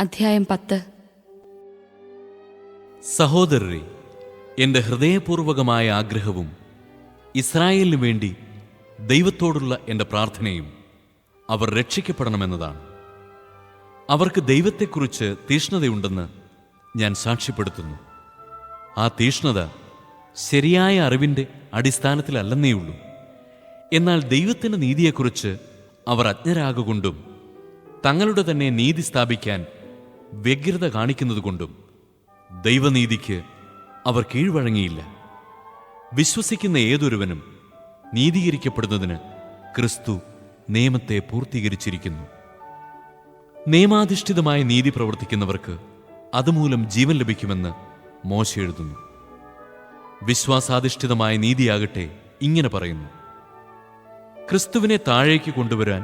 അധ്യായം 10. സഹോദരരെ, എൻ്റെ ഹൃദയപൂർവകമായ ആഗ്രഹവും ഇസ്രായേലിനു വേണ്ടി ദൈവത്തോടുള്ള എൻ്റെ പ്രാർത്ഥനയും അവർ രക്ഷിക്കപ്പെടണമെന്നതാണ്. അവർക്ക് ദൈവത്തെക്കുറിച്ച് തീഷ്ണതയുണ്ടെന്ന് ഞാൻ സാക്ഷ്യപ്പെടുത്തുന്നു. ആ തീഷ്ണത ശരിയായ അറിവിൻ്റെ അടിസ്ഥാനത്തിലല്ലെന്നേയുള്ളൂ. എന്നാൽ ദൈവത്തിൻ്റെ നീതിയെക്കുറിച്ച് അവർ അജ്ഞരാകൊണ്ടും തങ്ങളുടെ തന്നെ നീതി സ്ഥാപിക്കാൻ വ്യഗ്രത കാണിക്കുന്നതുകൊണ്ടും ദൈവനീതിക്ക് അവർ കീഴ്വഴങ്ങിയില്ല. വിശ്വസിക്കുന്ന ഏതൊരുവനും നീതീകരിക്കപ്പെടുന്നതിന് ക്രിസ്തു നിയമത്തെ പൂർത്തീകരിച്ചിരിക്കുന്നു. നിയമാധിഷ്ഠിതമായ നീതി പ്രവർത്തിക്കുന്നവർക്ക് അതുമൂലം ജീവൻ ലഭിക്കുമെന്ന് മോശെ എഴുതുന്നു. വിശ്വാസാധിഷ്ഠിതമായ നീതിയാകട്ടെ ഇങ്ങനെ പറയുന്നു: ക്രിസ്തുവിനെ താഴേക്ക് കൊണ്ടുവരാൻ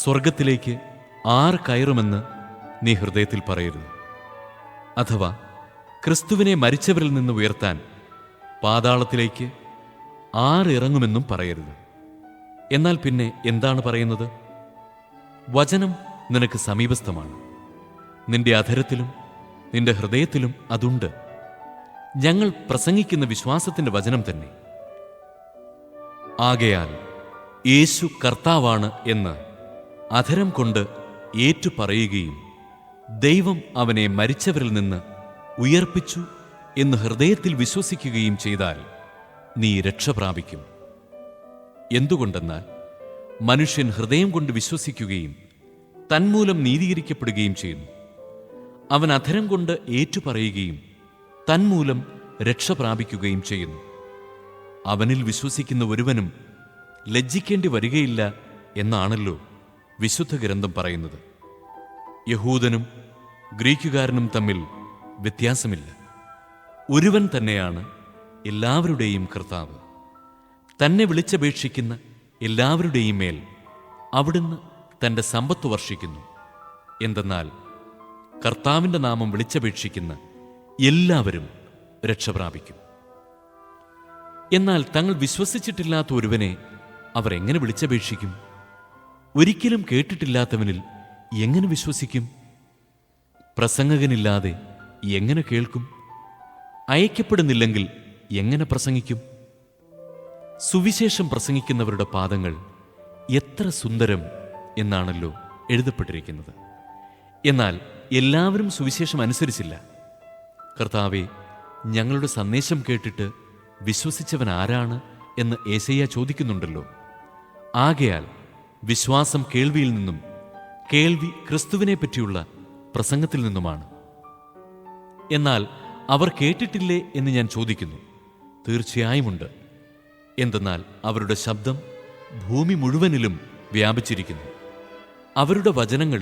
സ്വർഗത്തിലേക്ക് ആർ കയറുമെന്ന് നീ ഹൃദയത്തിൽ പറയരുത്. അഥവാ ക്രിസ്തുവിനെ മരിച്ചവരിൽ നിന്ന് ഉയർത്താൻ പാതാളത്തിലേക്ക് ആറിറങ്ങുമെന്നും പറയരുത്. എന്നാൽ പിന്നെ എന്താണ് പറയുന്നത്? വചനം നിനക്ക് സമീപസ്ഥമാണ്, നിന്റെ അധരത്തിലും നിന്റെ ഹൃദയത്തിലും അതുണ്ട്. ഞങ്ങൾ പ്രസംഗിക്കുന്ന വിശ്വാസത്തിന്റെ വചനം തന്നെ. ആകയാൽ യേശു കർത്താവാണ് എന്ന് അധരം കൊണ്ട് ഏറ്റുപറയുകയും ദൈവം അവനെ മരിച്ചവരിൽ നിന്ന് ഉയർപ്പിച്ചു എന്ന് ഹൃദയത്തിൽ വിശ്വസിക്കുകയും ചെയ്താൽ നീ രക്ഷ പ്രാപിക്കും. എന്തുകൊണ്ടെന്നാൽ മനുഷ്യൻ ഹൃദയം കൊണ്ട് വിശ്വസിക്കുകയും തന്മൂലം നീതീകരിക്കപ്പെടുകയും ചെയ്യുന്നു. അവൻ അധരം കൊണ്ട് ഏറ്റുപറയുകയും തന്മൂലം രക്ഷ പ്രാപിക്കുകയും ചെയ്യുന്നു. അവനിൽ വിശ്വസിക്കുന്ന ഒരുവനും ലജ്ജിക്കേണ്ടി വരികയില്ല എന്നാണല്ലോ വിശുദ്ധ ഗ്രന്ഥം പറയുന്നത്. യഹൂദനും ഗ്രീക്കുകാരനും തമ്മിൽ വ്യത്യാസമില്ല. ഒരുവൻ തന്നെയാണ് എല്ലാവരുടെയും കർത്താവ്. തന്നെ വിളിച്ചപേക്ഷിക്കുന്ന എല്ലാവരുടെയും മേൽ അവിടുന്ന് തൻ്റെ സമ്പത്ത് വർഷിക്കുന്നു. എന്തെന്നാൽ കർത്താവിൻ്റെ നാമം വിളിച്ചപേക്ഷിക്കുന്ന എല്ലാവരും രക്ഷ പ്രാപിക്കും. എന്നാൽ തങ്ങൾ വിശ്വസിച്ചിട്ടില്ലാത്ത ഒരുവനെ അവർ എങ്ങനെ വിളിച്ചപേക്ഷിക്കും? ഒരിക്കലും കേട്ടിട്ടില്ലാത്തവനിൽ എങ്ങനെ വിശ്വസിക്കും? പ്രസംഗകനില്ലാതെ എങ്ങനെ കേൾക്കും? അയക്കപ്പെടുന്നില്ലെങ്കിൽ എങ്ങനെ പ്രസംഗിക്കും? സുവിശേഷം പ്രസംഗിക്കുന്നവരുടെ പാദങ്ങൾ എത്ര സുന്ദരം എന്നാണല്ലോ എഴുതപ്പെട്ടിരിക്കുന്നത്. എന്നാൽ എല്ലാവരും സുവിശേഷം അനുസരിച്ചില്ല. കർത്താവേ, ഞങ്ങളുടെ സന്ദേശം കേട്ടിട്ട് വിശ്വസിച്ചവൻ ആരാണ് എന്ന് യേശയ്യാ ചോദിക്കുന്നുണ്ടല്ലോ. ആകയാൽ വിശ്വാസം കേൾവിയിൽ നിന്നും, കേൾവി ക്രിസ്തുവിനെ പറ്റിയുള്ള പ്രസംഗത്തിൽ നിന്നുമാണ്. എന്നാൽ അവർ കേട്ടിട്ടില്ലേ എന്ന് ഞാൻ ചോദിക്കുന്നു. തീർച്ചയായുമുണ്ട്. എന്തെന്നാൽ അവരുടെ ശബ്ദം ഭൂമി മുഴുവനിലും വ്യാപിച്ചിരിക്കുന്നു. അവരുടെ വചനങ്ങൾ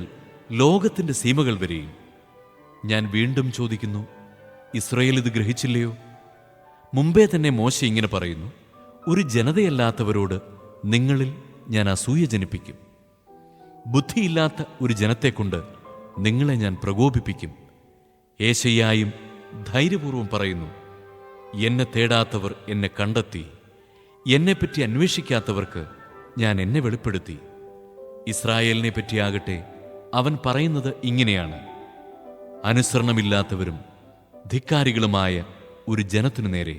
ലോകത്തിൻ്റെ സീമകൾ വരെയും. ഞാൻ വീണ്ടും ചോദിക്കുന്നു, ഇസ്രായേൽ ഇത് ഗ്രഹിച്ചില്ലയോ? മുമ്പേ തന്നെ മോശെ ഇങ്ങനെ പറയുന്നു: ഒരു ജനതയല്ലാത്തവരോട് നിങ്ങളിൽ ഞാൻ അസൂയ ജനിപ്പിക്കും. ബുദ്ധിയില്ലാത്ത ഒരു ജനത്തെക്കൊണ്ട് നിങ്ങളെ ഞാൻ പ്രകോപിപ്പിക്കും. യേശയ്യായും ധൈര്യപൂർവ്വം പറയുന്നു: എന്നെ തേടാത്തവർ എന്നെ കണ്ടെത്തി, എന്നെപ്പറ്റി അന്വേഷിക്കാത്തവർക്ക് ഞാൻ എന്നെ വെളിപ്പെടുത്തി. ഇസ്രായേലിനെ പറ്റിയാകട്ടെ അവൻ പറയുന്നത് ഇങ്ങനെയാണ്: അനുസരണമില്ലാത്തവരും ധിക്കാരികളുമായ ഒരു ജനത്തിനു നേരെ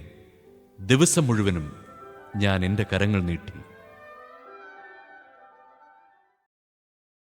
ദിവസം മുഴുവനും ഞാൻ എൻ്റെ കരങ്ങൾ നീട്ടി.